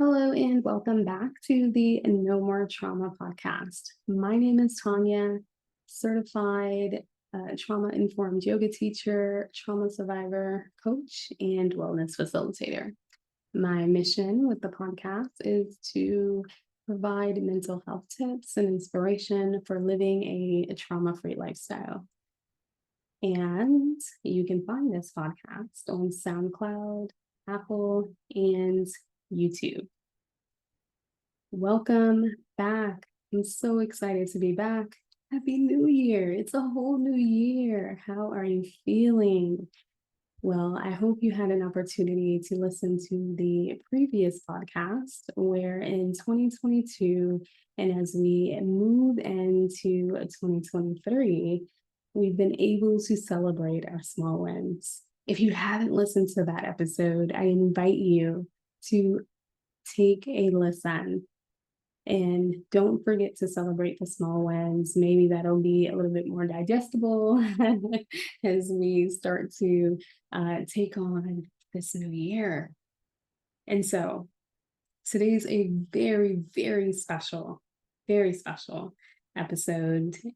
Hello and welcome back to the No More Trauma podcast. My name is Tanya, certified trauma-informed yoga teacher, trauma survivor, coach, and wellness facilitator. My mission with the podcast is to provide mental health tips and inspiration for living a trauma-free lifestyle. And you can find this podcast on SoundCloud, Apple, and YouTube. Welcome back. I'm so excited to be back. Happy New Year. It's a whole new year. How are you feeling? Well, I hope you had an opportunity to listen to the previous podcast where in 2022, and as we move into 2023, we've been able to celebrate our small wins. If you haven't listened to that episode, I invite you to take a listen. And don't forget to celebrate the small wins. Maybe that'll be a little bit more digestible as we start to take on this new year. And so today's a very, very special episode.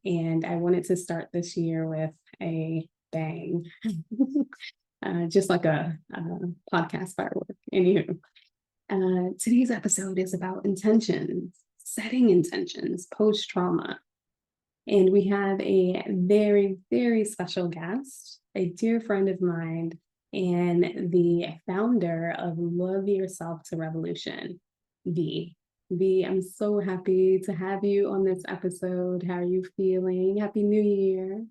And I wanted to start this year with a bang, just like a podcast firework. Anywho. Today's episode is about intentions, setting intentions post-trauma. And we have a very, very special guest, a dear friend of mine, and the founder of Love Yourself to Revolution, V. V, I'm so happy to have you on this episode. How are you feeling? Happy New Year.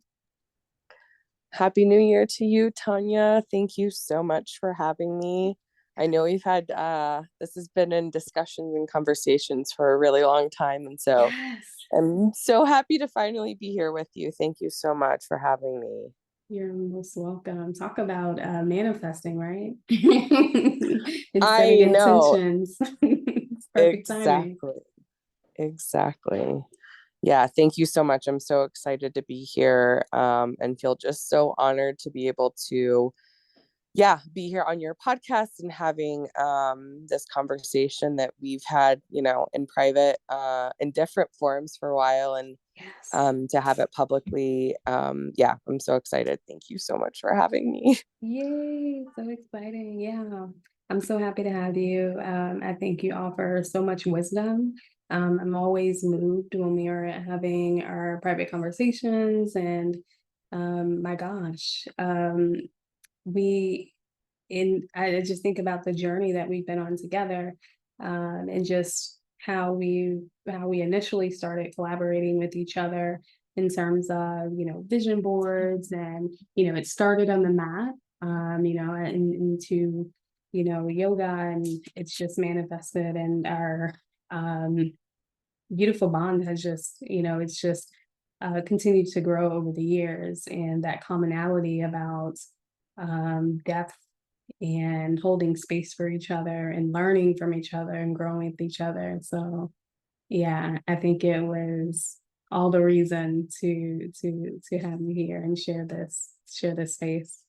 Happy New Year to you, Tanya. Thank you so much for having me. I know we've had, this has been in discussions and conversations for a really long time. And so Yes. I'm so happy to finally be here with you. Thank you so much for having me. You're most welcome. Talk about manifesting, right? And I setting know. intentions. It's perfect timing. Exactly. Yeah, thank you so much. I'm so excited to be here and feel just so honored to be able to be here on your podcast and having this conversation that we've had, in private, in different forms for a while, and Yes. to have it publicly. I'm so excited. Thank you so much for having me. Yay, so exciting. Yeah. I'm so happy to have you. I think you offer so much wisdom. I'm always moved when we are having our private conversations, and my gosh, I just think about the journey that we've been on together, and just how we initially started collaborating with each other in terms of vision boards, and it started on the mat, and into yoga, and it's just manifested, and our um, beautiful bond has just it's just continued to grow over the years, and that commonality about depth and holding space for each other and learning from each other and growing with each other. So yeah, I think it was all the reason to have you here and share this space.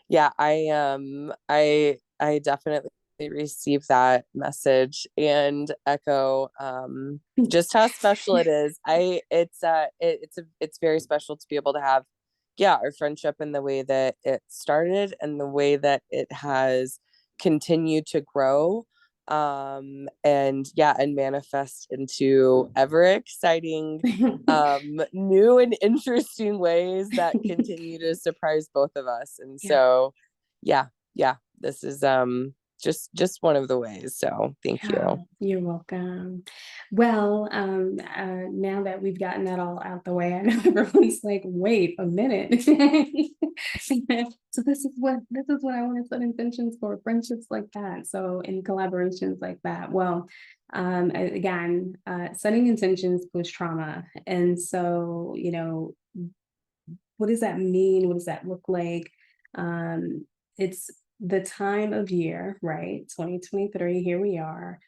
Yeah, I definitely received that message and echo just how special it is. It's very special to be able to have our friendship and the way that it started and the way that it has continued to grow, and manifest into ever exciting new and interesting ways that continue to surprise both of us. And Yeah. so this is just one of the ways. So thank Yeah, you. you're welcome. Well, now that we've gotten that all out the way, I know everyone's like, wait a minute. So this is what I want to set intentions for friendships like that. So in collaborations like that. Well, again, setting intentions post trauma. And so, what does that mean? What does that look like? It's the time of year, right? 2023, here we are.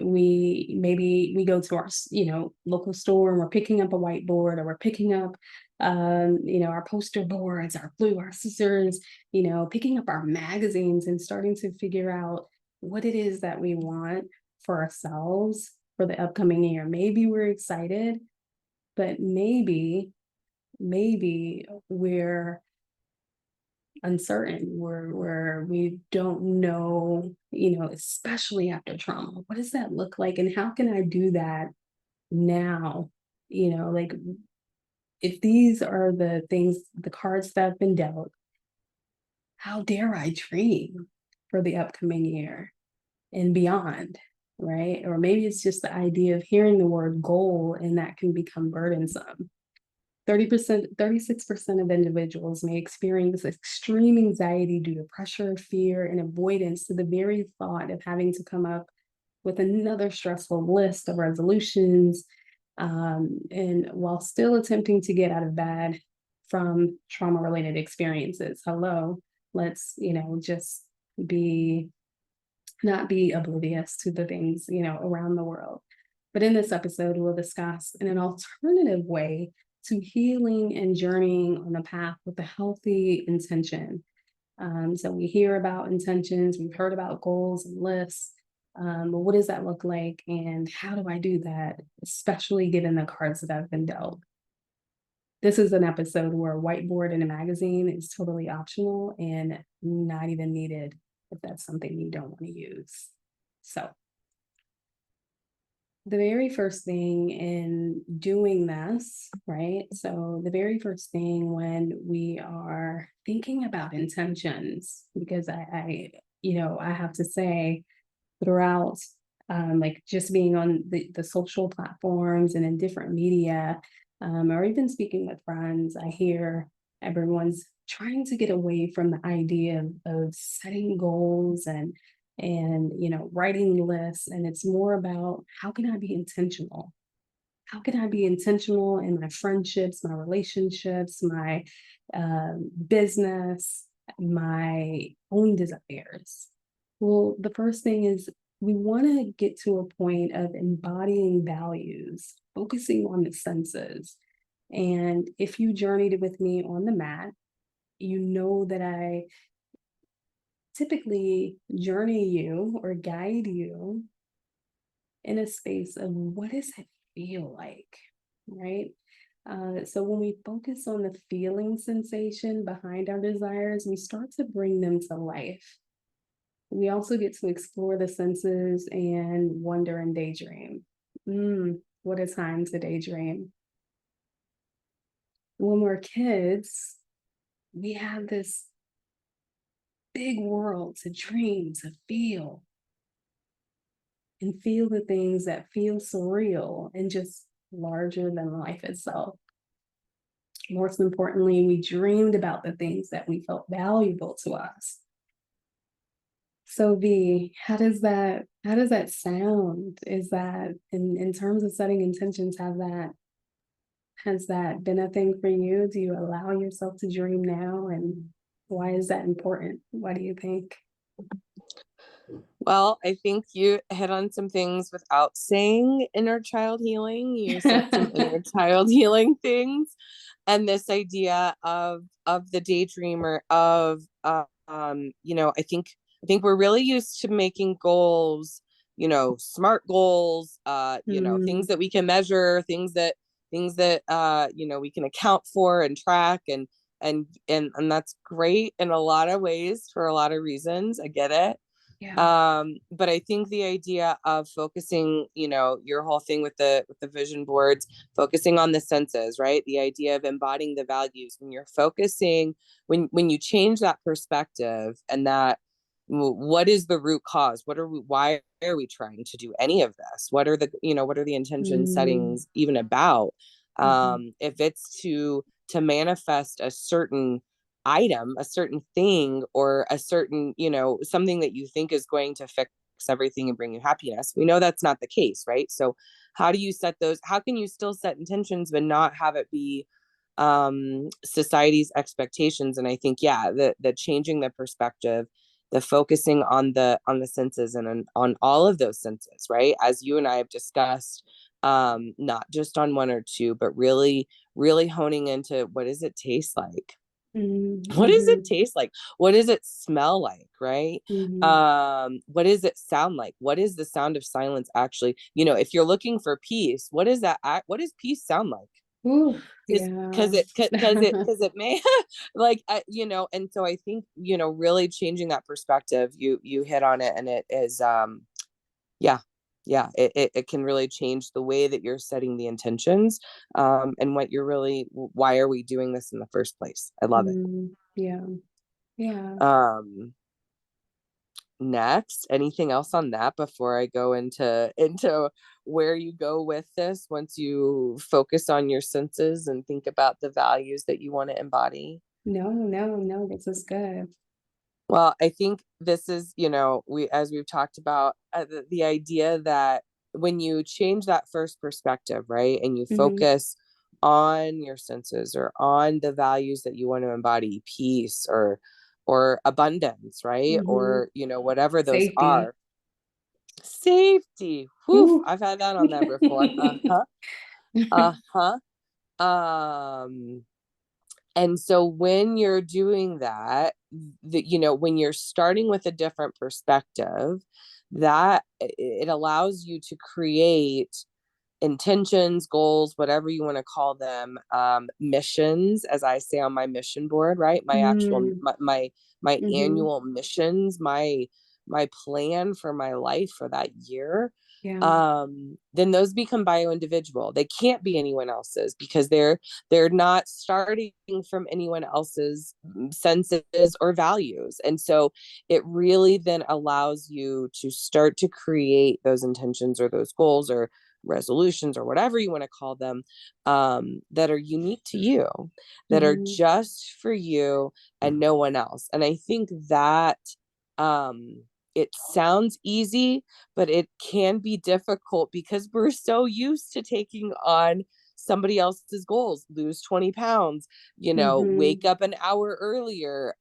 We go to our, local store, and we're picking up a whiteboard, or we're picking up, our poster boards, our scissors, picking up our magazines and starting to figure out, what it is that we want for ourselves for the upcoming year. Maybe we're excited, but maybe we're uncertain, we don't know, especially after trauma. What does that look like? And how can I do that now? Like, if these are the things, the cards that have been dealt, how dare I dream for the upcoming year and beyond, right? Or maybe it's just the idea of hearing the word goal and that can become burdensome. 30%, 36% of individuals may experience extreme anxiety due to pressure, fear, and avoidance to the very thought of having to come up with another stressful list of resolutions, and while still attempting to get out of bed from trauma-related experiences. Hello, let's, just be not be oblivious to the things, around the world. But in this episode, we'll discuss in an alternative way to healing and journeying on the path with a healthy intention. So we hear about intentions, we've heard about goals and lists, but what does that look like? And how do I do that, especially given the cards that I've been dealt? This is an episode where a whiteboard in a magazine is totally optional and not even needed if that's something you don't want to use. So the very first thing in doing this, right? So the very first thing when we are thinking about intentions, because I have to say throughout, like just being on the social platforms and in different media, or even speaking with friends, I hear everyone's trying to get away from the idea of setting goals and writing lists, and it's more about how can I be intentional? How can I be intentional in my friendships, my relationships, my business, my own desires? Well, the first thing is we want to get to a point of embodying values, focusing on the senses. And if you journeyed with me on the mat, you know that I typically journey you or guide you in a space of what does it feel like, right? So when we focus on the feeling sensation behind our desires, we start to bring them to life. We also get to explore the senses and wonder and daydream. What a time to daydream. When we're kids, we have this big world to dream, to feel, and feel the things that feel surreal and just larger than life itself. Most importantly, we dreamed about the things that we felt valuable to us. So V, how does that sound? Is that in terms of setting intentions, has that been a thing for you? Do you allow yourself to dream now? And why is that important? What do you think? Well, I think you hit on some things without saying inner child healing. You said some inner child healing things, and this idea of the daydreamer of I think we're really used to making goals, smart goals, things that we can measure, things that we can account for and track, and that's great in a lot of ways for a lot of reasons. I get it. Yeah. But I think the idea of focusing, your whole thing with the vision boards, focusing on the senses, right? The idea of embodying the values, when you're focusing, when you change that perspective, and that what is the root cause? Why are we trying to do any of this? What are the intention settings even about? If it's to manifest a certain item, a certain thing, or a certain, something that you think is going to fix everything and bring you happiness, we know that's not the case, right? So how can you still set intentions but not have it be society's expectations? And I think, yeah, the changing the perspective, the focusing on the senses, and on all of those senses, right, as you and I have discussed, not just on one or two, but really honing into what does it taste like, What does it Mm-hmm. taste like? What does it smell like? Right. Mm-hmm. What does it sound like? What is the sound of silence actually? If you're looking for peace, what is that? What does peace sound like? Ooh, Because yeah. it may like and so I think really changing that perspective, you hit on it, and it is yeah, it can really change the way that you're setting the intentions, and what you're really, why are we doing this in the first place? I love it. Yeah. Yeah. um Next, anything else on that before I go into where you go with this once you focus on your senses and think about the values that you want to embody? No, no, no, this is good. Well, I think this is, as we've talked about, the idea that when you change that first perspective, right, and you Mm-hmm. focus on your senses or on the values that you want to embody, peace or abundance, right, Mm-hmm. or whatever those Safety. are. Safety. Whew, Ooh. I've had that on there before. Uh-huh. Uh-huh. Um, and so when you're doing that, when you're starting with a different perspective, that it allows you to create intentions, goals, whatever you want to call them, missions, as I say on my mission board, right? My actual Mm, my mm-hmm. annual missions, my plan for my life for that year. Yeah. Then those become bio individual. They can't be anyone else's, because they're not starting from anyone else's senses or values. And so it really then allows you to start to create those intentions or those goals or resolutions or whatever you want to call them, that are unique to you, that are Mm-hmm. just for you and no one else. And I think that it sounds easy, but it can be difficult because we're so used to taking on somebody else's goals. Lose 20 pounds, Mm-hmm. wake up an hour earlier,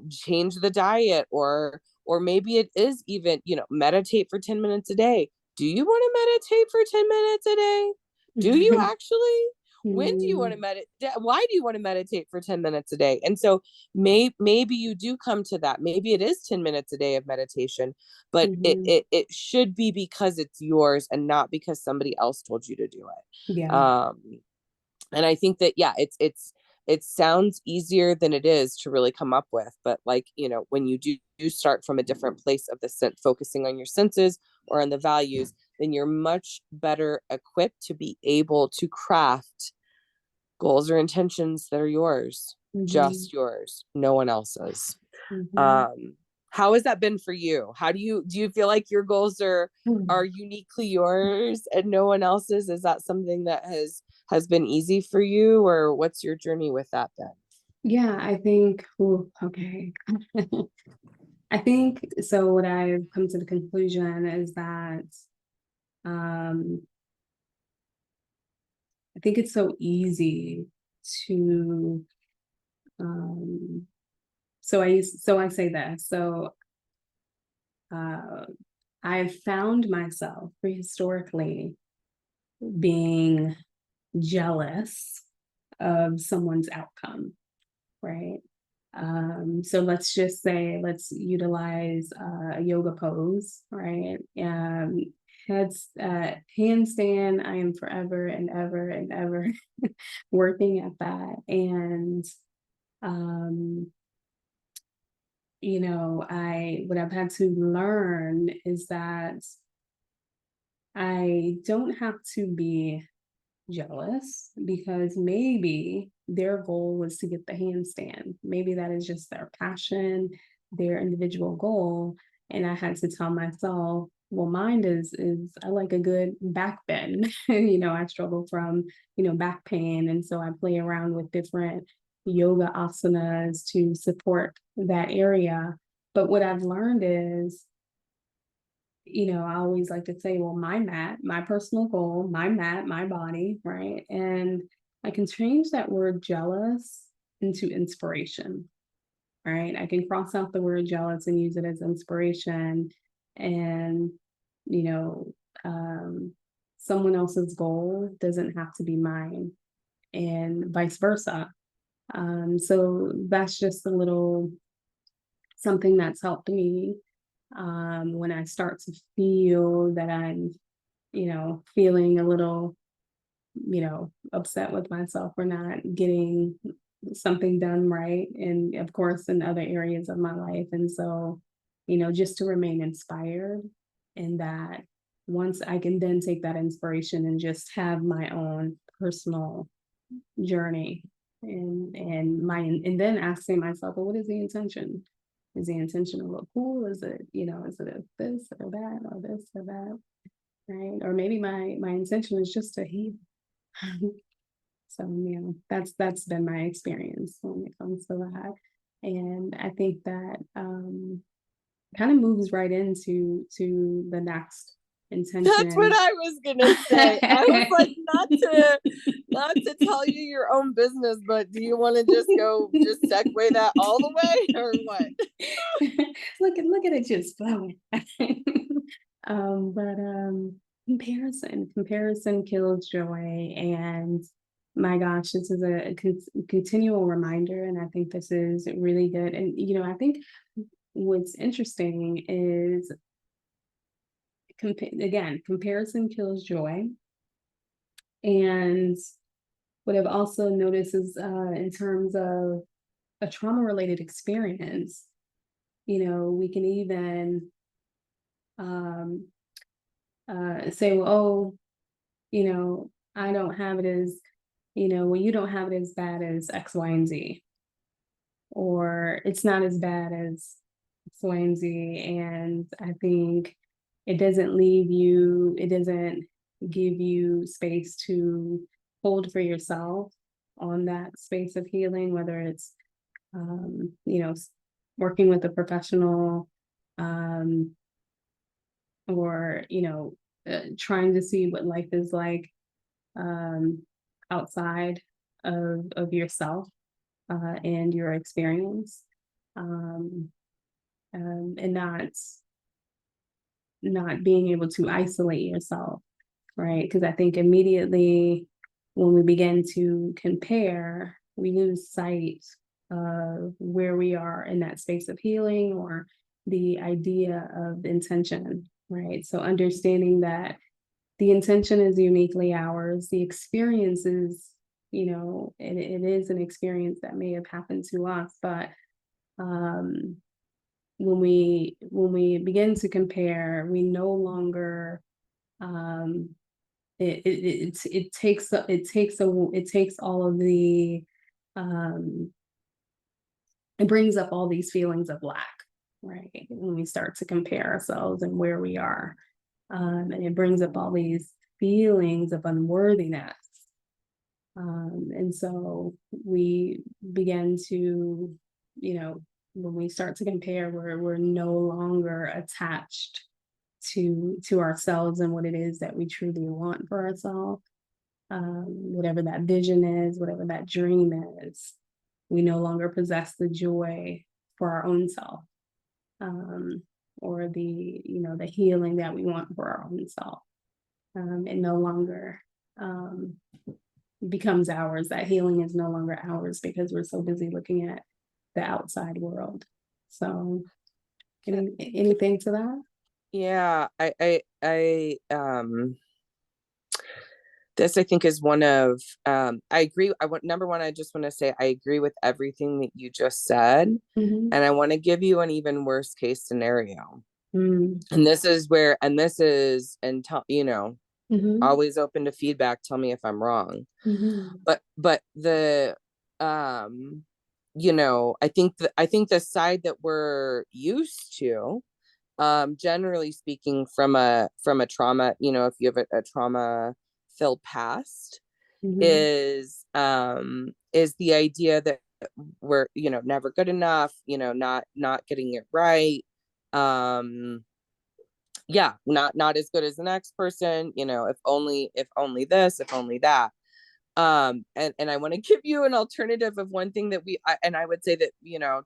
change the diet, or maybe it is even, meditate for 10 minutes a day. Do you want to meditate for 10 minutes a day? Do you actually? When do you want to Mm, meditate? Why do you want to meditate for 10 minutes a day? And so maybe you do come to that. Maybe it is 10 minutes a day of meditation, but it, mm-hmm. it, it should be because it's yours and not because somebody else told you to do it. Yeah. And I think that, yeah, it sounds easier than it is to really come up with, but like, when you do start from a different place of the sense, focusing on your senses or on the values, then you're much better equipped to be able to craft goals or intentions that are yours, Mm-hmm. just yours, no one else's. Mm-hmm. um how has that been for you? How do you feel like your goals are uniquely yours and no one else's? Is that something that has been easy for you, or what's your journey with that been? Yeah, I think, ooh, okay. I think so. What I've come to the conclusion is that um, I think it's so easy to um, so I say that. So uh, I've found myself prehistorically being jealous of someone's outcome, right? So let's just say, let's utilize a yoga pose, right? Heads, handstand. I am forever and ever and ever working at that. And, um, what I've had to learn is that I don't have to be jealous because maybe their goal was to get the handstand. Maybe that is just their passion, their individual goal. And I had to tell myself, well, mine is I like a good back bend. I struggle from, back pain. And so I play around with different yoga asanas to support that area. But what I've learned is I always like to say, well, my mat, my personal goal, my mat, my body, right? And I can change that word jealous into inspiration, right? I can cross out the word jealous and use it as inspiration. And, you know, um, someone else's goal doesn't have to be mine, and vice versa. So that's just a little something that's helped me when I start to feel that I'm, feeling a little, upset with myself for not getting something done right. And of course, in other areas of my life. And so, just to remain inspired, and that once I can then take that inspiration and just have my own personal journey, and then asking myself, well, what is the intention? Is the intention to look cool? Is it, is it a this or that or this or that? Right. Or maybe my intention is just to heal. So, that's been my experience when it comes to that. And I think that kind of moves right into the next That's what intention. I was gonna say. I was like, not to tell you your own business, but do you want to just segue that all the way or what? Look at it just flowing. But comparison kills joy, and my gosh, this is a continual reminder, and I think this is really good. And I think what's interesting is again, comparison kills joy, and what I've also noticed is in terms of a trauma related experience, we can even um, say, well, oh, I don't have it as, well, you don't have it as bad as X, Y, and Z, or it's not as bad as X, Y, and Z. And I think it doesn't give you space to hold for yourself on that space of healing, whether it's, um, you know, working with a professional, um, or, trying to see what life is like um, outside of yourself and your experience, um, and not being able to isolate yourself, right? Because I think immediately when we begin to compare, we lose sight of where we are in that space of healing, or the idea of intention, right? So understanding that the intention is uniquely ours. The experience is, it is an experience that may have happened to us, but um, when we begin to compare, we no longer um, it takes all of the um, it brings up all these feelings of lack, right? When we start to compare ourselves and where we are, and it brings up all these feelings of unworthiness. And so we begin to, when we start to compare, we're no longer attached to ourselves and what it is that we truly want for ourselves. Whatever that vision is, whatever that dream is, we no longer possess the joy for our own self, um, or the healing that we want for our own self. It no longer um, becomes ours. That healing is no longer ours because we're so busy looking at the outside world. So, anything to that? Yeah, this I think is one of I agree. Number one, I just want to say I agree with everything that you just said. Mm-hmm. And I want to give you an even worse case scenario. Mm-hmm. And this is and tell Mm-hmm. always open to feedback. Tell me if I'm wrong. Mm-hmm. But the I think the side that we're used to, generally speaking, from a trauma, if you have a trauma filled past, Mm-hmm. is the idea that we're never good enough, not getting it right, um yeah, not as good as the next person, if only this, if only that. And I want to give you an alternative of one thing that and I would say that,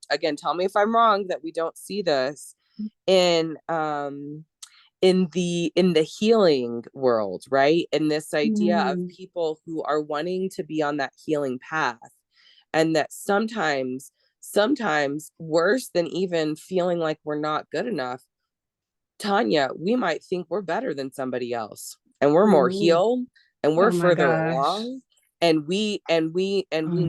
again, tell me if I'm wrong, that we don't see this in in the healing world, right? And this idea of Mm-hmm. people who are wanting to be on that healing path, and that sometimes worse than even feeling like we're not good enough, Tanya, we might think we're better than somebody else, and we're more Ooh. healed, and we're Oh my further gosh. along, and we Um,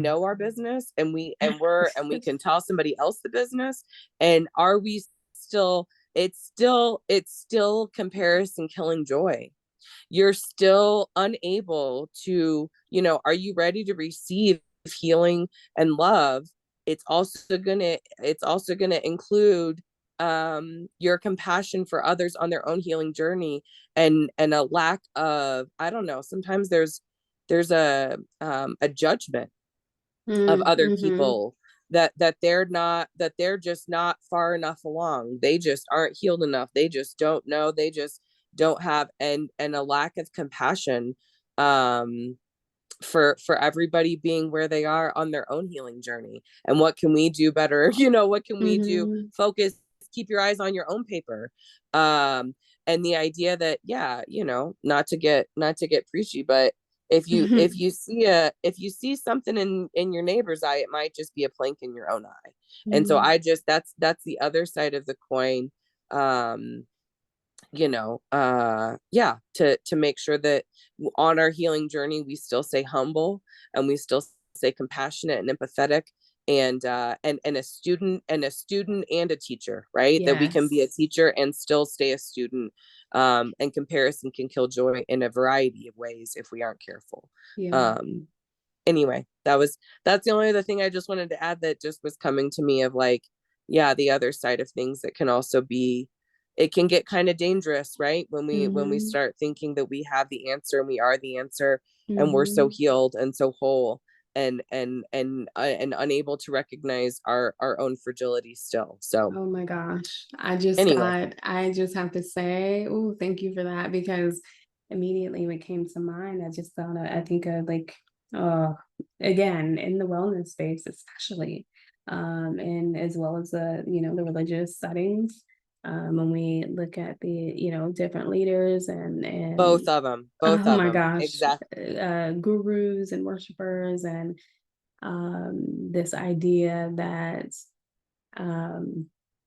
know our business, and we can tell somebody else the business. And are we still, it's still comparison killing joy. You're still unable to, are you ready to receive healing and love? It's also gonna include your compassion for others on their own healing journey, and a lack of, I don't know, sometimes there's a judgment of other mm-hmm, people, that they're just not far enough along, they just aren't healed enough, they just don't know, they just don't have, and a lack of compassion, um for everybody being where they are on their own healing journey. And what can we do better? What can we do? mm-hmm, Focus, keep your eyes on your own paper. um and the idea that, yeah, not to get preachy, but if you see something in your neighbor's eye, it might just be a plank in your own eye. And so mm-hmm, I just, that's the other side of the coin. um yeah, to make sure that on our healing journey we still stay humble, and we still stay compassionate and empathetic, and a student and a teacher, right? That we can be a yes, teacher and still stay a student. And comparison can kill joy in a variety of ways if we aren't careful. yeah, Anyway, that's the only other thing I just wanted to add, that just was coming to me, of like, yeah, the other side of things that can also be, it can get kind of dangerous, right? When we mm-hmm, start thinking that we have the answer, and we are the answer, and we're so mm-hmm. healed and so whole, and unable to recognize our own fragility still. So Oh my gosh. anyway, I just have to say, oh, thank you for that, because immediately what came to mind, I think of like, uh, again, in the wellness space, especially, and as well as the religious settings, when we look at different leaders and both oh of my them, gosh, exactly. gurus and worshipers, and this idea that um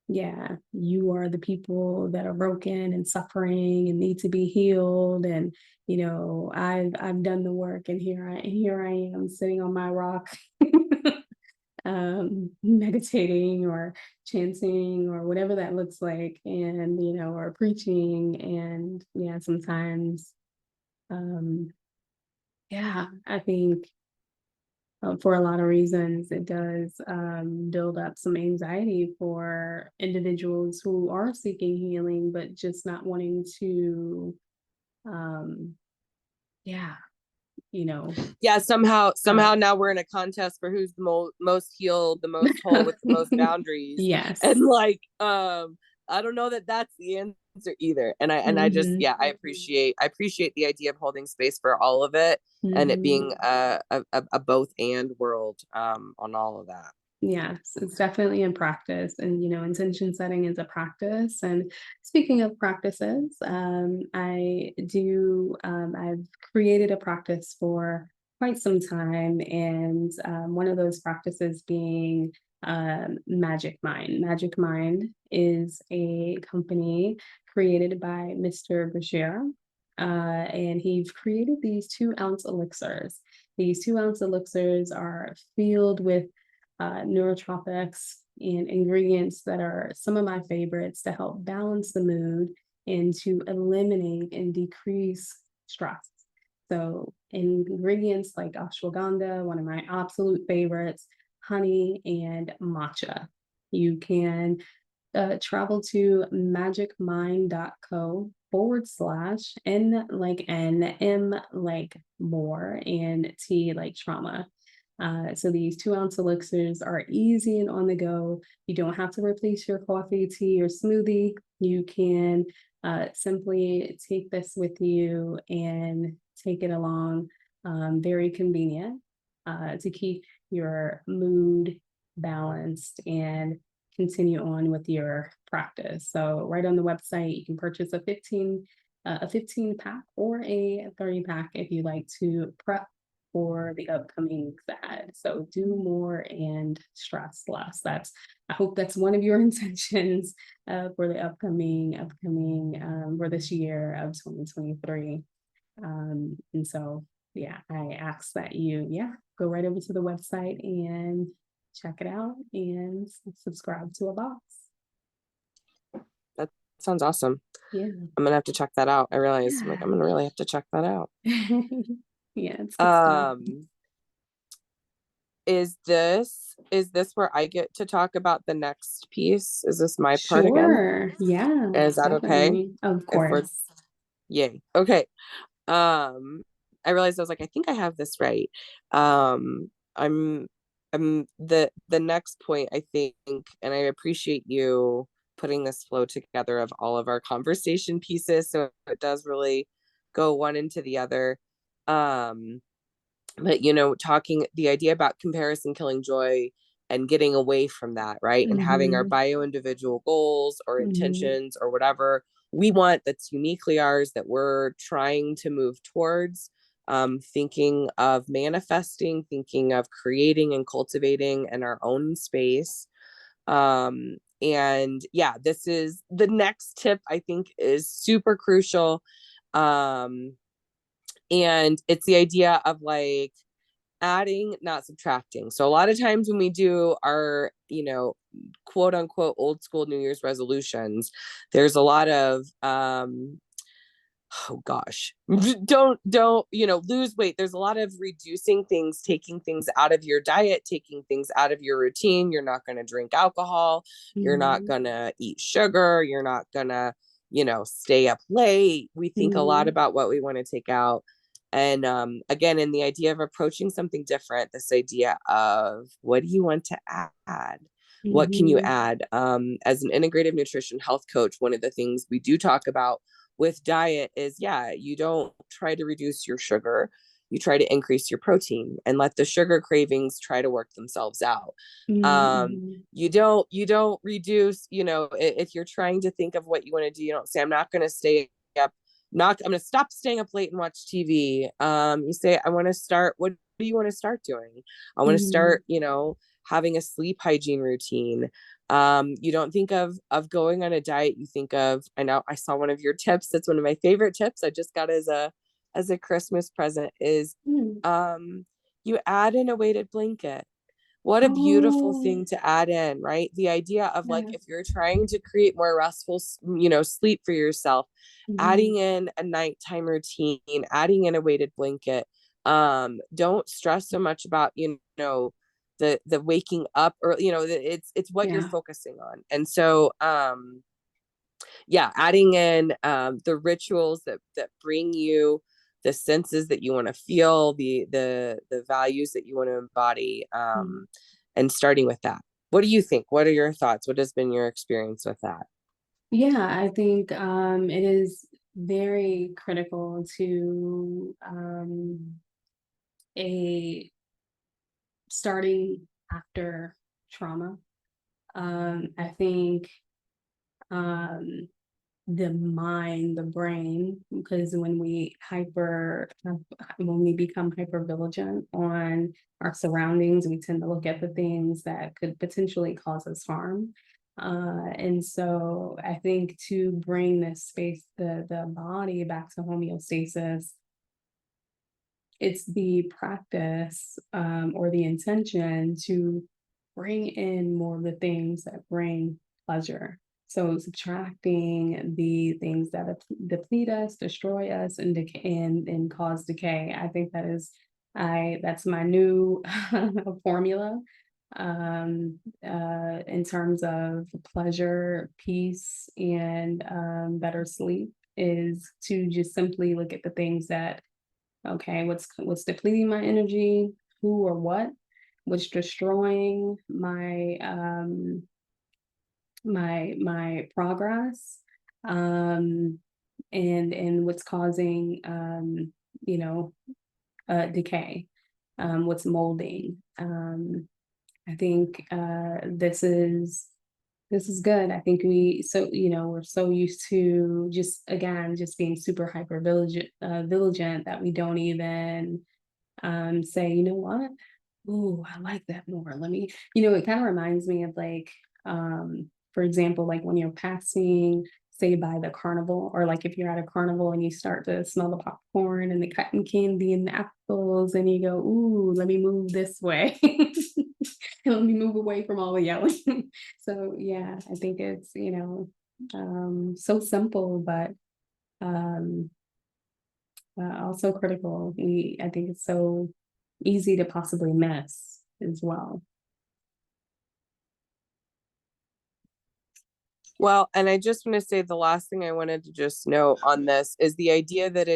yeah, you are the people that are broken and suffering and need to be healed, and I've done the work, and here I am sitting on my rock, meditating or chanting or whatever that looks like, and or preaching. And yeah, sometimes um yeah, I think for a lot of reasons, it does build up some anxiety for individuals who are seeking healing, but just not wanting to, um, yeah, you know, Yeah, somehow uh, now we're in a contest for who's the most healed, the most whole, with the most boundaries. yes. And like, I don't know that that's the answer either. And I just, Hmm. yeah, I appreciate the idea of holding space for all of it, and it Hmm. being a both and world, on all of that. Yes, it's definitely in practice. And, intention setting is a practice. And speaking of practices, I've created a practice for quite some time. And one of those practices being Magic Mind. Magic Mind is a company created by Mr. Bashir. And he's created these 2-ounce elixirs. These 2-ounce elixirs are filled with neurotropics and ingredients that are some of my favorites to help balance the mood and to eliminate and decrease stress. So, ingredients like ashwagandha, one of my absolute favorites, honey, and matcha. You can travel to magicmind.co/N like N, M like more, and T like trauma. So these 2-ounce elixirs are easy and on the go. You don't have to replace your coffee, tea, or smoothie. You can simply take this with you and take it along. Very convenient to keep your mood balanced and continue on with your practice. So right on the website, you can purchase a 15 pack or a 30 pack if you like to prep for the upcoming fad. So do more and stress less. I hope that's one of your intentions for the upcoming for this year of 2023. And so, yeah, I ask that you, go right over to the website and check it out and subscribe to a box. That sounds awesome. Yeah. I'm gonna have to check that out. I realize I'm Yeah. gonna really have to check that out. Yeah, it's good stuff. Is this where I get to talk about the next piece? Is this my part again? Sure. Yeah, Is that okay? definitely. Of If we're course. Yay. Okay. I realized I was like, I think I have this right. I'm the next point, I think, and I appreciate you putting this flow together of all of our conversation pieces so it does really go one into the other. But talking the idea about comparison killing joy and getting away from that, right? And having our Mm-hmm. bio individual goals or Mm-hmm. intentions or whatever we want that's uniquely ours that we're trying to move towards, thinking of manifesting, thinking of creating and cultivating in our own space. And yeah, this is the next tip I think is super crucial. And it's the idea of like adding, not subtracting. So a lot of times when we do our, quote unquote old school New Year's resolutions, there's a lot of oh gosh, don't lose weight. There's a lot of reducing things, taking things out of your diet, taking things out of your routine. You're not going to drink alcohol, you're not Mm-hmm. going to eat sugar, you're not going to stay up late. We think a lot Mm-hmm. about what we want to take out. And again, in the idea of approaching something different, this idea of what do you want to add, what can you Mm-hmm. add? As an integrative nutrition health coach, one of the things we do talk about with diet is, you don't try to reduce your sugar, you try to increase your protein and let the sugar cravings try to work themselves out. Mm-hmm. You don't reduce, if you're trying to think of what you want to do, you don't say, I'm not going to stay up, I'm going to stop staying up late and watch TV. You say, I want to start, what do you want to start doing? I want to Mm-hmm. start, having a sleep hygiene routine. You don't think of going on a diet, you think of, I know I saw one of your tips, that's one of my favorite tips I just got as a Christmas present is Mm-hmm. you add in a weighted blanket. What a beautiful Oh, thing to add in, right? The idea of like, yeah. if you're trying to create more restful, sleep for yourself, Mm-hmm. adding in a nighttime routine, adding in a weighted blanket. Don't stress so much about, the waking up, or, it's what you're Yeah. focusing on. And so, adding in the rituals that bring you the senses that you want to feel, the values that you want to embody, Mm-hmm. and starting with that. What do you think? What are your thoughts? What has been your experience with that? Yeah, I think it is very critical to a starting after trauma. I think um, the mind, the brain, because when we become hyper vigilant on our surroundings, we tend to look at the things that could potentially cause us harm. And so I think to bring this space, the body back to homeostasis, it's the practice or the intention to bring in more of the things that bring pleasure. So subtracting the things that deplete us, destroy us, and and cause decay. I think that's my new formula in terms of pleasure, peace, and better sleep is to just simply look at the things that, okay, what's depleting my energy, who or what's destroying my progress, um, and what's causing you know decay, what's molding. I think this is good. I think we're so used to just being super hyper vigilant, vigilant that we don't even say, you know what? Oh, I like that more. Let me, it kind of reminds me of like, for example, like when you're passing, say by the carnival, or like if you're at a carnival and you start to smell the popcorn and the cotton candy and the apples, and you go, ooh, let me move this way. Let me move away from all the yelling. So yeah, I think it's, so simple, but um, also critical. I think it's so easy to possibly miss as well. Well, and I just want to say the last thing I wanted to just note on this is the idea that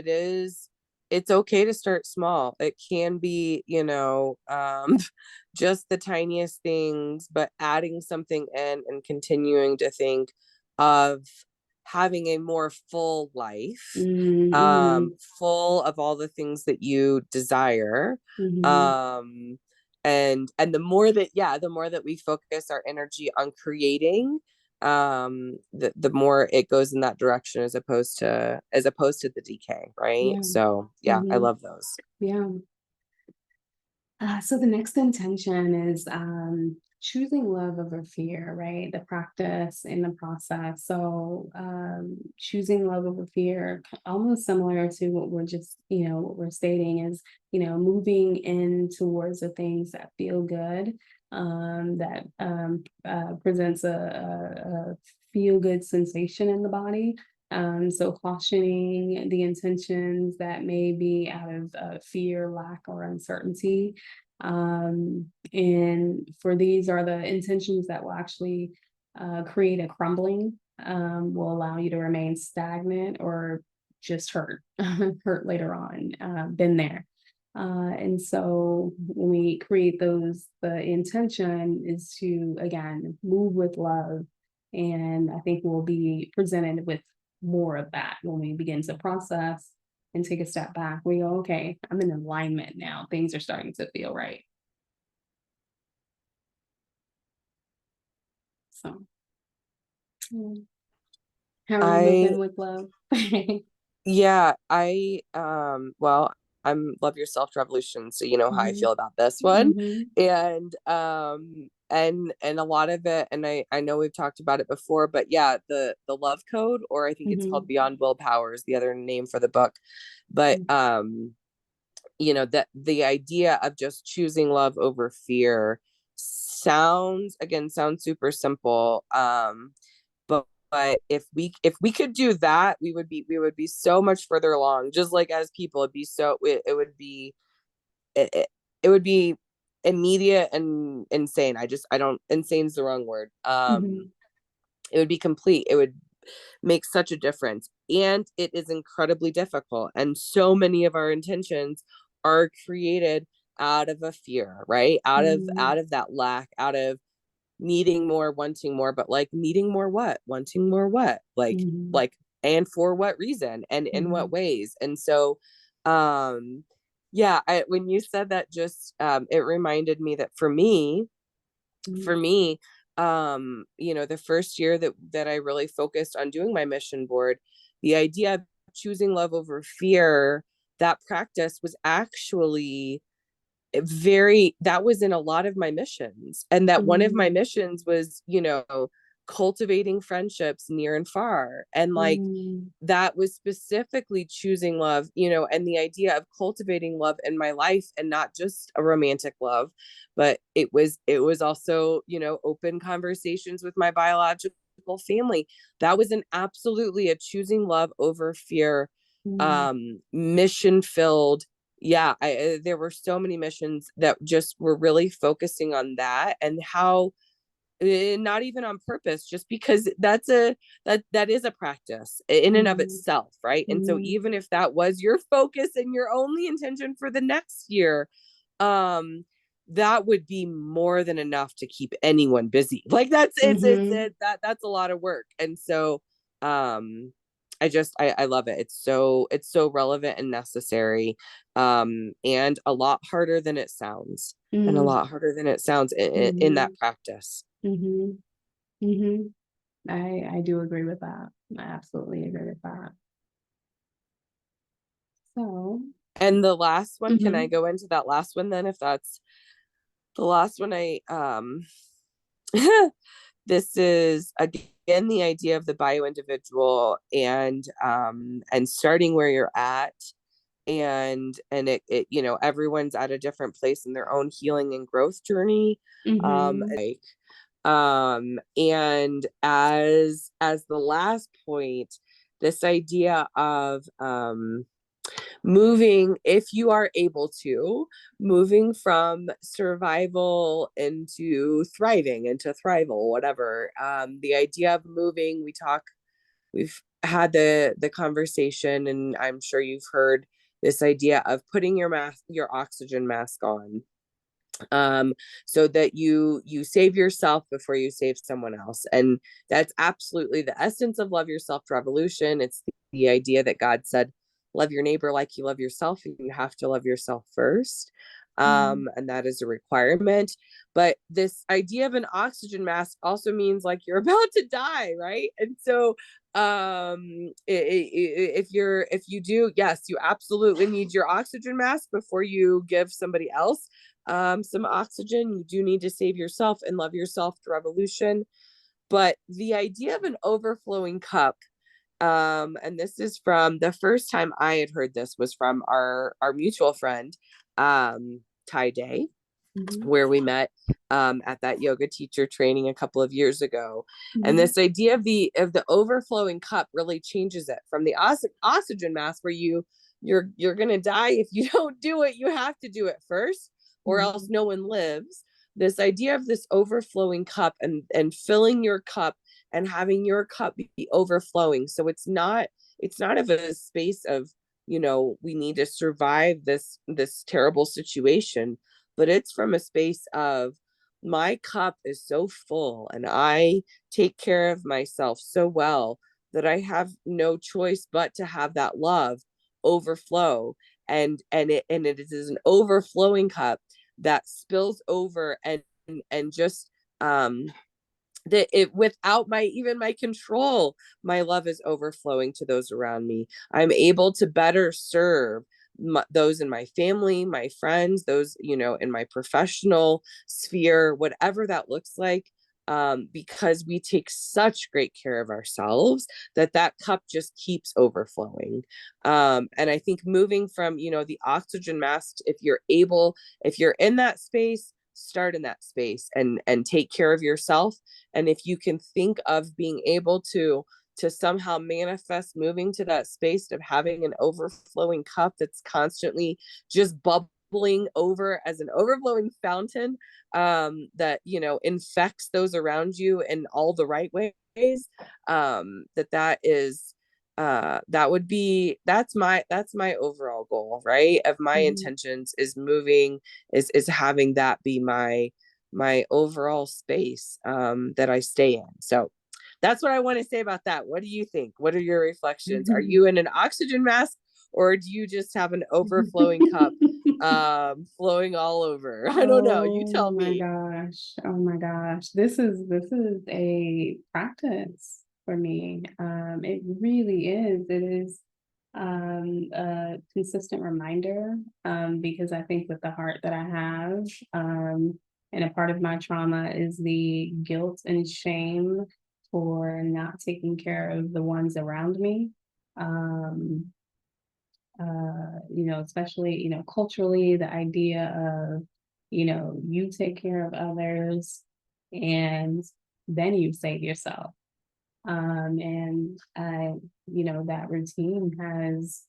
it's okay to start small. It can be, just the tiniest things, but adding something in and continuing to think of having a more full life, Mm-hmm. full of all the things that you desire. Mm-hmm. Um, and the more that we focus our energy on creating, the more it goes in that direction as opposed to the decay, right? Yeah. So yeah, I Mm-hmm. love those. Yeah. So the next intention is choosing love over fear, right? The practice in the process. So choosing love over fear, almost similar to what we're just, what we're stating is, moving in towards the things that feel good, that presents a feel good sensation in the body. So cautioning the intentions that may be out of fear, lack, or uncertainty. And for these are the intentions that will actually create a crumbling, will allow you to remain stagnant or just hurt, hurt later on, been there. And so when we create those, the intention is to, again, move with love. And I think we'll be presented with more of that when we begin to process and take a step back. We go, okay, I'm in alignment now. Things are starting to feel right. So, mm, how are you I moving with love? Yeah, well, I'm Love Yourself Revolution, so you know how I Hmm. feel about this one. Hmm. And a lot of it, and I know we've talked about it before, but yeah, the love code, or I think it's called Hmm. Beyond Willpower, is the other name for the book. But that the idea of just choosing love over fear sounds super simple. But if we could do that, we would be so much further along. Just like as people, it would be immediate and insane. I don't Insane's the wrong word. Hmm. It would be complete. It would make such a difference, and it is incredibly difficult. And so many of our intentions are created out of a fear, right? Out Hmm. of that lack, out of needing more, wanting more, but like needing more what? Wanting more what? Hmm. Like and for what reason and in what Hmm. ways? And so yeah, when you said that, just it reminded me that for me, the first year that I really focused on doing my mission board, the idea of choosing love over fear, that practice was actually that was in a lot of my missions, and that one of my Hmm. missions was cultivating friendships near and far, and like Hmm. that was specifically choosing love, and the idea of cultivating love in my life, and not just a romantic love, but it was also open conversations with my biological family. That was an absolutely a choosing love over fear, Hmm. mission filled. Yeah, there were so many missions that just were really focusing on that, and how not even on purpose, just because that is a practice in and of Hmm. itself, right? And so Hmm. even if that was your focus and your only intention for the next year, um that would be more than enough to keep anyone busy. Like Hmm. that's a lot of work. And so I love it. It's so relevant and necessary, and a lot harder than it sounds, and a Hmm. lot harder than it sounds in Hmm. that practice. Hmm. Hmm. I do agree with that. I absolutely agree with that. So And the last one, can I Mhm. go into that last one then, if that's the last one? This is again the idea of the bio individual, and starting where you're at, and it you know, everyone's at a different place in their own healing and growth journey. Mhm. And as the last point, this idea of moving, if you are able to, moving from survival into thriving, into thrival, whatever. The idea of moving, we've had the conversation, and I'm sure you've heard this idea of putting your oxygen mask on, um so that you save yourself before you save someone else. And that's absolutely the essence of love yourself revolution. It's the idea that God said, love your neighbor like you love yourself, and you have to love yourself first. Mhm. And that is a requirement. But this idea of an oxygen mask also means like you're about to die, right? And so if you do, yes, you absolutely need your oxygen mask before you give somebody else some oxygen. You do need to save yourself and love yourself through revolution. But the idea of an overflowing cup, and this is from the first time I had heard this was from our mutual friend, Ty Day, Mhm. where we met at that yoga teacher training a couple of years ago. And Mhm. this idea of the overflowing cup really changes it from the oxygen mask, where you're gonna die if you don't do it. You have to do it first, or else Mhm. no one lives. This idea of this overflowing cup, and filling your cup and having your cup be overflowing. So it's not of a space of, we need to survive this terrible situation, but it's from a space of, my cup is so full and I take care of myself so well that I have no choice but to have that love overflow. And it is an overflowing cup that spills over, and just that it, without my control, my love is overflowing to those around me. I'm able to better serve those in my family, my friends, those, in my professional sphere, whatever that looks like. Because we take such great care of ourselves, that cup just keeps overflowing. And I think moving from, the oxygen mask, if you're in that space, start in that space, and take care of yourself. And if you can think of being able to somehow manifest moving to that space of having an overflowing cup that's constantly just bubbling over as an overflowing fountain, that, infects those around you in all the right ways, that is, that's my overall goal, right? Of my Mhm. intentions is moving, is having that be my overall space, that I stay in. So that's what I want to say about that. What do you think? What are your reflections? Are Mhm. you in an oxygen mask, or do you just have an overflowing cup, flowing all over? I don't know. You Oh tell my me. gosh. Oh my gosh. This is a practice for me. It really is. It is a consistent reminder, because I think with the heart that I have, and a part of my trauma is the guilt and shame for not taking care of the ones around me. Um, especially, culturally, the idea of, you take care of others and then you save yourself. And that routine has,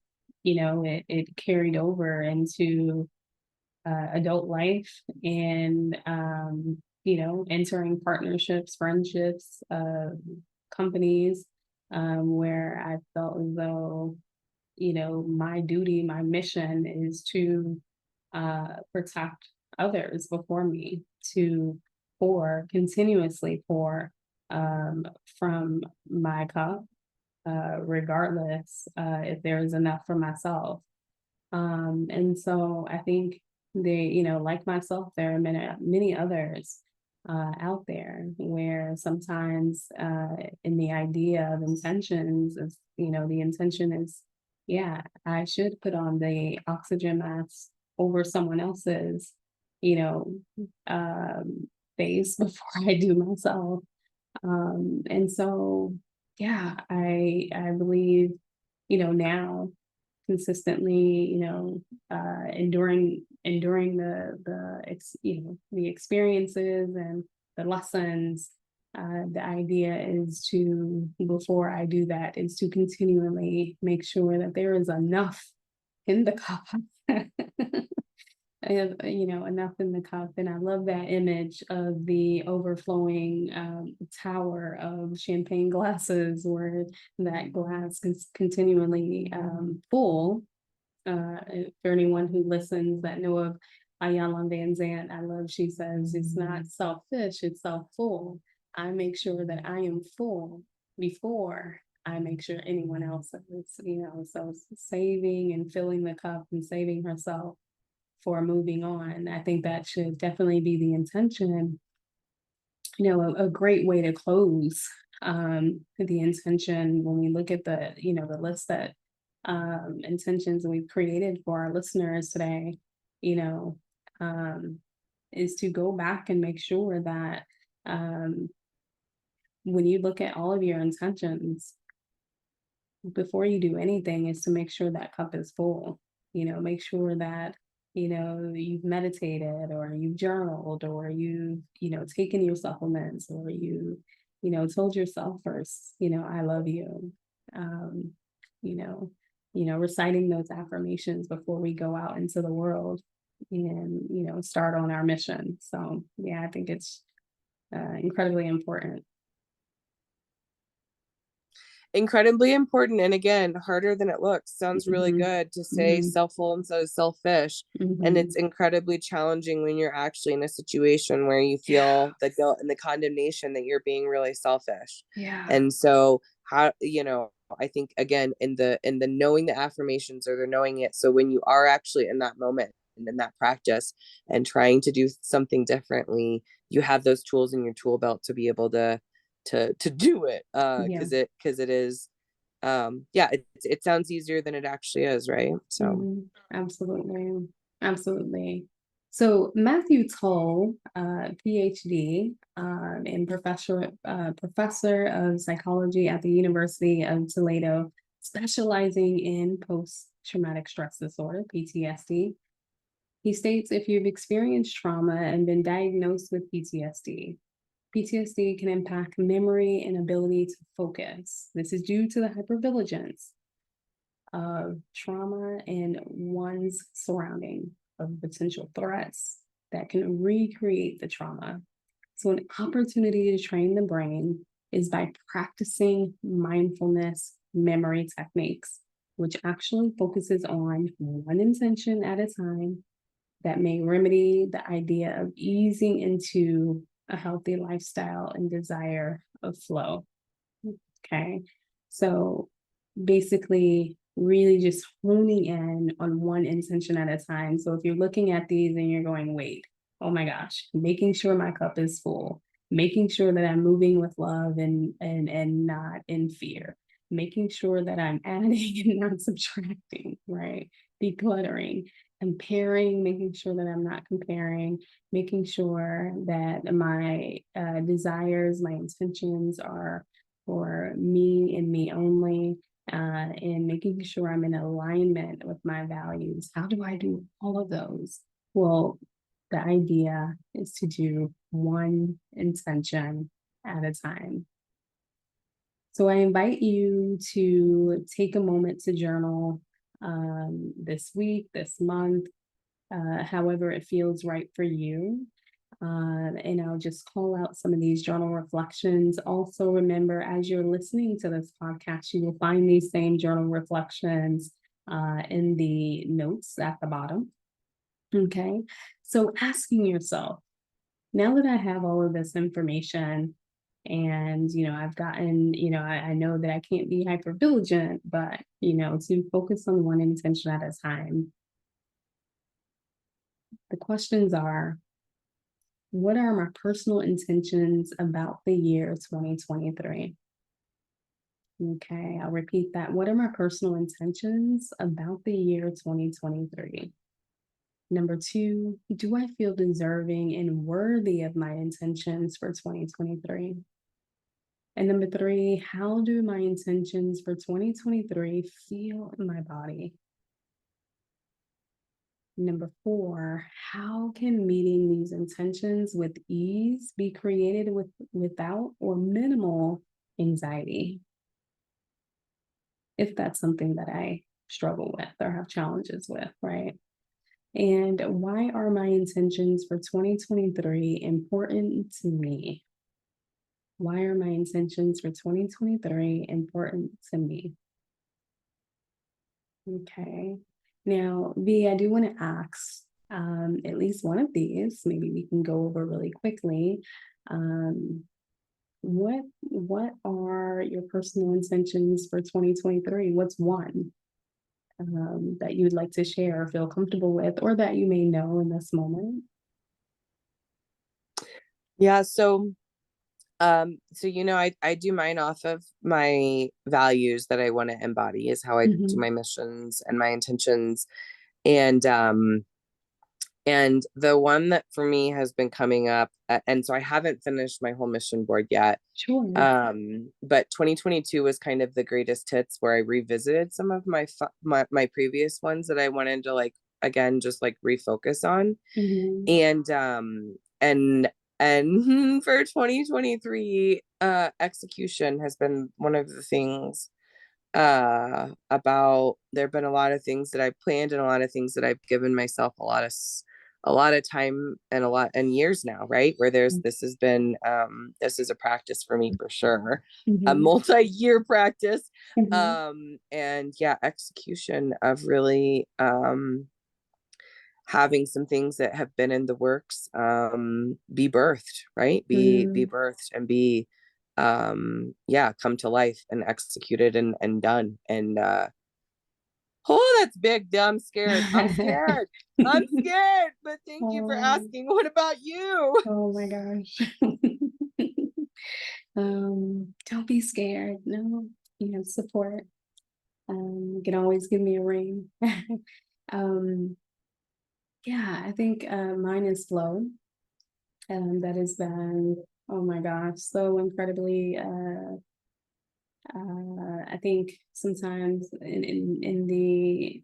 it carried over into adult life and, entering partnerships, friendships, companies, where I felt as though, my duty, my mission is to protect others before me, to continuously pour from my cup, regardless if there is enough for myself. And so I think like myself, there are many others out there where sometimes in the idea of intentions, is, the intention is yeah, I should put on the oxygen mask over someone else's, you know, face before I do myself. And so, yeah, I believe, now consistently, enduring the experiences and the lessons. The idea is to, before I do that, is to continually make sure that there is enough in the cup. I have, enough in the cup. And I love that image of the overflowing tower of champagne glasses where that glass is continually full. For anyone who listens that know of Ayanna Van Zant, I love, she says, it's not selfish, it's self-full. I make sure that I am full before I make sure anyone else is, so saving and filling the cup and saving herself for moving on. I think that should definitely be the intention. A great way to close the intention when we look at the list that intentions we've created for our listeners today, you know, um, is to go back and make sure that um, when you look at all of your intentions, before you do anything, is to make sure that cup is full. Make sure that you've meditated, or you've journaled, or you've taken your supplements, or told yourself first, I love you. um you know Reciting those affirmations before we go out into the world and start on our mission. So yeah, I think it's incredibly important. Incredibly important, and again, harder than it looks. Sounds really Hmm. good to say Hmm. self-full instead of selfish. And Hmm. it's incredibly challenging when you're actually in a situation where you Yeah. feel the guilt and the condemnation that you're being really selfish. Yeah. And so how, I think again, in the knowing the affirmations, or the knowing it, so when you are actually in that moment and in that practice and trying to do something differently, you have those tools in your tool belt to be able to do it, Yeah. because it is, yeah, it sounds easier than it actually is, right? So Absolutely. Absolutely. So Matthew Toll, PhD, and professor of psychology at the University of Toledo, specializing in post-traumatic stress disorder, PTSD. He states, if you've experienced trauma and been diagnosed with PTSD can impact memory and ability to focus. This is due to the hypervigilance of trauma and one's surrounding, of potential threats that can recreate the trauma. So, an opportunity to train the brain is by practicing mindfulness memory techniques, which actually focuses on one intention at a time that may remedy the idea of easing into a healthy lifestyle and desire of flow. Okay. So basically, really just honing in on one intention at a time. So if you're looking at these and you're going, wait, oh my gosh, making sure my cup is full, making sure that I'm moving with love and not in fear, making sure that I'm adding and not subtracting, right? Decluttering, comparing, making sure that I'm not comparing, making sure that my desires, my intentions are for me and me only, and making sure I'm in alignment with my values. How do I do all of those? Well, the idea is to do one intention at a time. So I invite you to take a moment to journal this week, this month, however it feels right for you. And I'll just call out some of these journal reflections. Also, remember, as you're listening to this podcast, you will find these same journal reflections in the notes at the bottom. Okay. So, asking yourself, now that I have all of this information, and I've gotten, I know that I can't be hyper vigilant, but to focus on one intention at a time. The questions are, what are my personal intentions about the year 2023? Okay, I'll repeat that. What are my personal intentions about the year 2023? Number two, do I feel deserving and worthy of my intentions for 2023? And number three, how do my intentions for 2023 feel in my body? Number four, how can meeting these intentions with ease be created without or minimal anxiety? If that's something that I struggle with or have challenges with, right? And why are my intentions for 2023 important to me? Why are my intentions for 2023 important to me? Okay. Now, V, I do want to ask at least one of these. Maybe we can go over really quickly. Um, what are your personal intentions for 2023? What's one that you would like to share or feel comfortable with, or that you may know in this moment? Yeah, so I do mine off of my values that I want to embody, is how I do Hmm. my missions and my intentions. And the one that for me has been coming up, and so I haven't finished my whole mission board yet. Sure. But 2022 was kind of the greatest hits, where I revisited some of my previous ones that I wanted to, like, again, just like refocus on. Hmm. And and and for 2023, execution has been one of the things. About There have been a lot of things that I've planned, and a lot of things that I've given myself a lot of time, and a lot and years now, right? Where this has been, this is a practice for me for sure, a Hmm. multi-year practice. Hmm. And yeah, execution of really having some things that have been in the works be birthed, right? Be Mm. birthed and be yeah, come to life and executed and done. And oh, that's big. I'm scared. I'm scared, but thank you for Oh, asking. What about you? oh my gosh. Don't be scared. No, you have support. You can always give me a ring. um, yeah, I think mine is flow. That has been, oh my gosh, so incredibly I think sometimes in the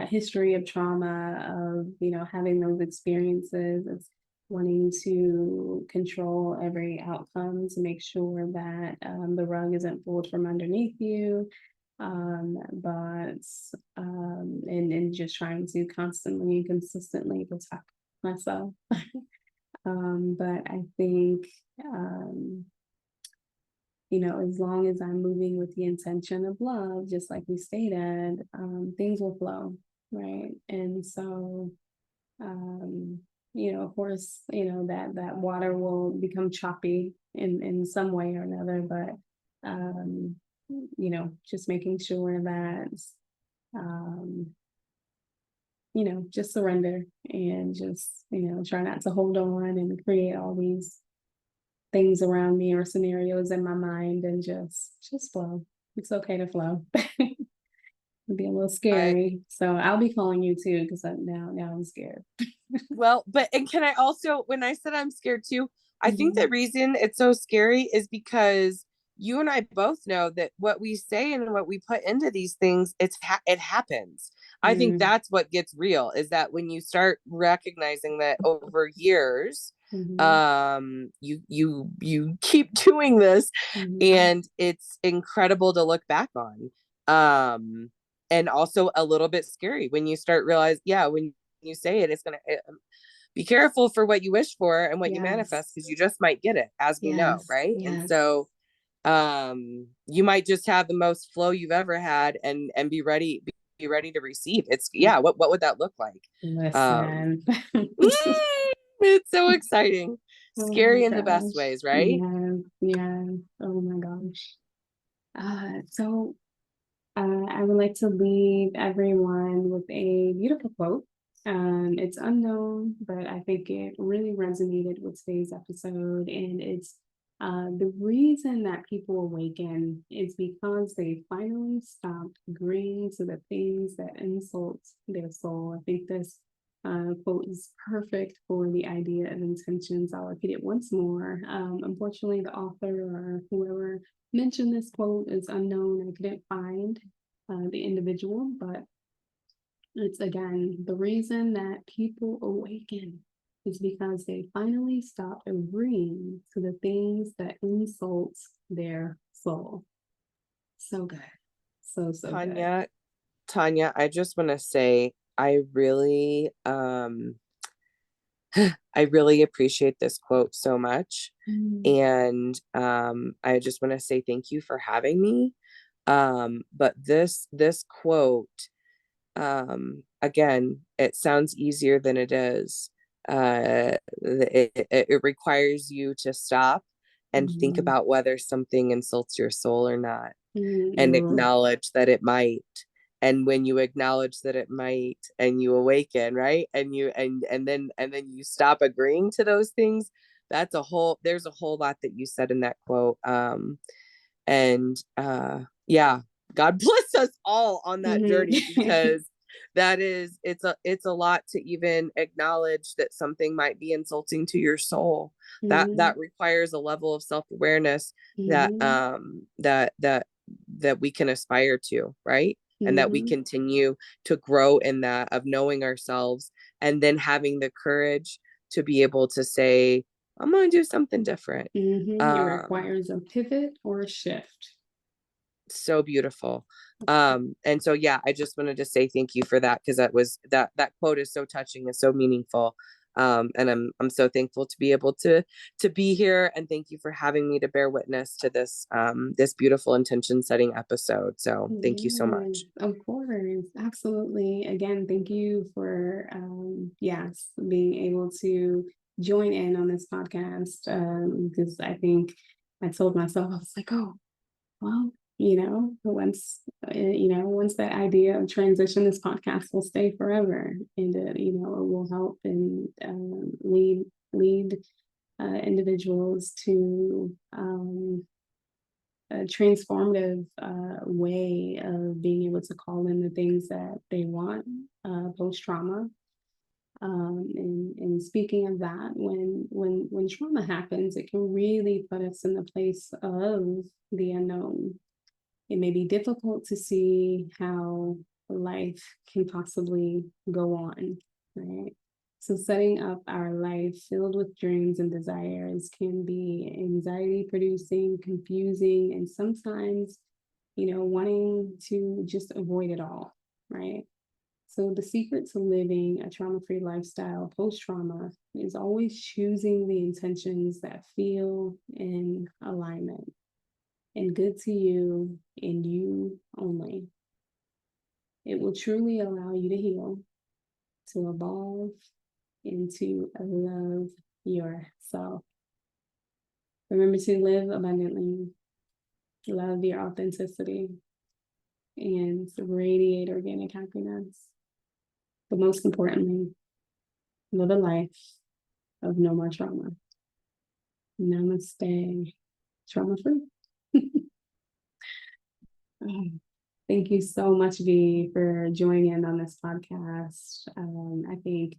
history of trauma, of having those experiences, of wanting to control every outcome to make sure that the rug isn't pulled from underneath you, but and just trying to constantly and consistently protect myself. But I think um, as long as I'm moving with the intention of love, just like we stated, things will flow, right? And so, um, of course, that water will become choppy in some way or another, but just making sure that um, just surrender and just try not to hold on and create all these things around me or scenarios in my mind, and just flow. It's okay to flow. It'd be a little I scary. So I'll be calling you too, because now I'm scared. Well, but and can I also, when I said I'm scared too, I think the Mhm. reason it's so scary is because you and I both know that what we say and what we put into these things, it happens. I think Mm. that's what gets real, is that when you start recognizing that over years, Mhm. you keep doing this, Mhm. and it's incredible to look back on. And also a little bit scary when you start realize, yeah, when you say it, it's gonna be careful for what you wish for and what you manifest, Yes. because you just might get it, as we know, Yes. right? And Yes. so you might just have the most flow you've ever had, and be ready to receive. It's Yeah, what would that look like? um Listen. it's so exciting, Oh my scary in the best gosh. ways, right? Yes. Yes. Oh my gosh. So I would like to leave everyone with a beautiful quote. It's unknown, but I think it really resonated with today's episode. And it's The reason that people awaken is because they finally stop agreeing to the things that insult their soul. I think this quote is perfect for the idea of intentions. I'll repeat it once more. Unfortunately, the author or whoever mentioned this quote is unknown. I couldn't find the individual, but it's again the reason that people awaken is because they finally stop agreeing to the things that insult their soul. So good. So good. Tanya, I just want to say I really I really appreciate this quote so much. Mm, And I just want to say thank you for having me. But this quote, again, it sounds easier than it is. It requires you to stop and think mm, about whether something insults your soul or not, and mm, acknowledge that it might. And when you acknowledge that it might, and you awaken, right, and you and then you stop agreeing to those things, there's a whole lot that you said in that quote. And yeah, God bless us all on that journey, mm, because it's a lot to even acknowledge that something might be insulting to your soul. That mm, requires a level of self-awareness that mm, that we can aspire to, right? And that we mm, continue to grow in that, of knowing ourselves, and then having the courage to be able to say, I'm going to do something different. It um requires a pivot or a shift. so beautiful. And so yeah, I just wanted to say thank you for that, because that quote is so touching and so meaningful. And I'm so thankful to be able to be here, and thank you for having me to bear witness to this beautiful intention setting episode. So thank you so Yes, much. of course. Absolutely. Again, thank you for yes, being able to join in on this podcast. Because I think I told myself, I was like, oh, well, once that idea of transition, this podcast will stay forever. And it will help and lead individuals to a transformative way of being able to call in the things that they want post trauma. And speaking of that, when trauma happens, it can really put us in the place of the unknown. It may be difficult to see how life can possibly go on, right? So, setting up our life filled with dreams and desires can be anxiety producing, confusing, and sometimes, wanting to just avoid it all, right? So, the secret to living a trauma free lifestyle post trauma is always choosing the intentions that feel in alignment and good to you and you only. It will truly allow you to heal, to evolve, and to love yourself. Remember to live abundantly, love your authenticity, and radiate organic happiness. But most importantly, live a life of no more trauma. Namaste, trauma free. Thank you so much, V, for joining in on this podcast. I think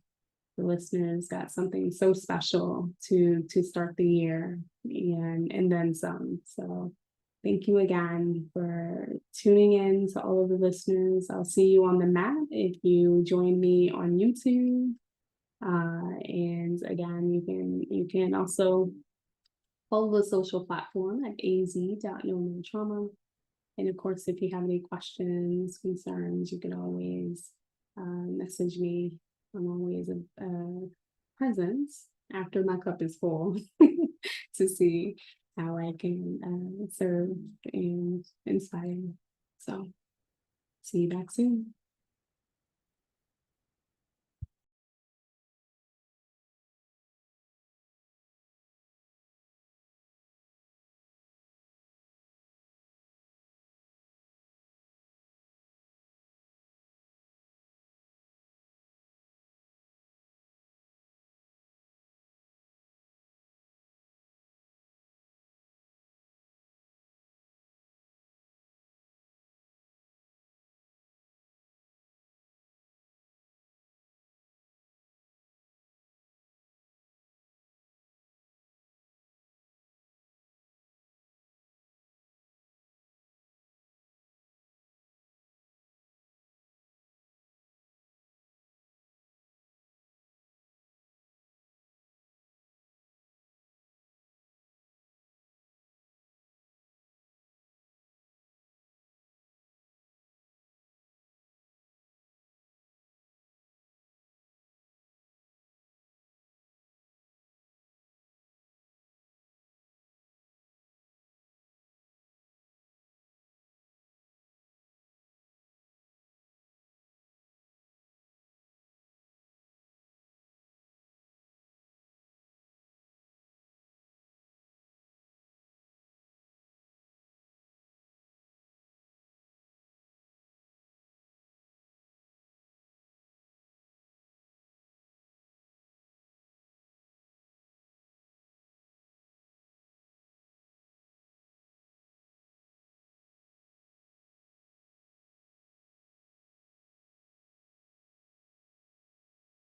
the listeners got something so special to start the year and then some. So thank you again for tuning in to all of the listeners. I'll see you on the mat if you join me on YouTube. And again, you can also follow the social platform at az.nomoretrauma. And of course, if you have any questions, concerns, you can always message me. I'm always a presence after my cup is full to see how I can serve and inspire. So, see you back soon.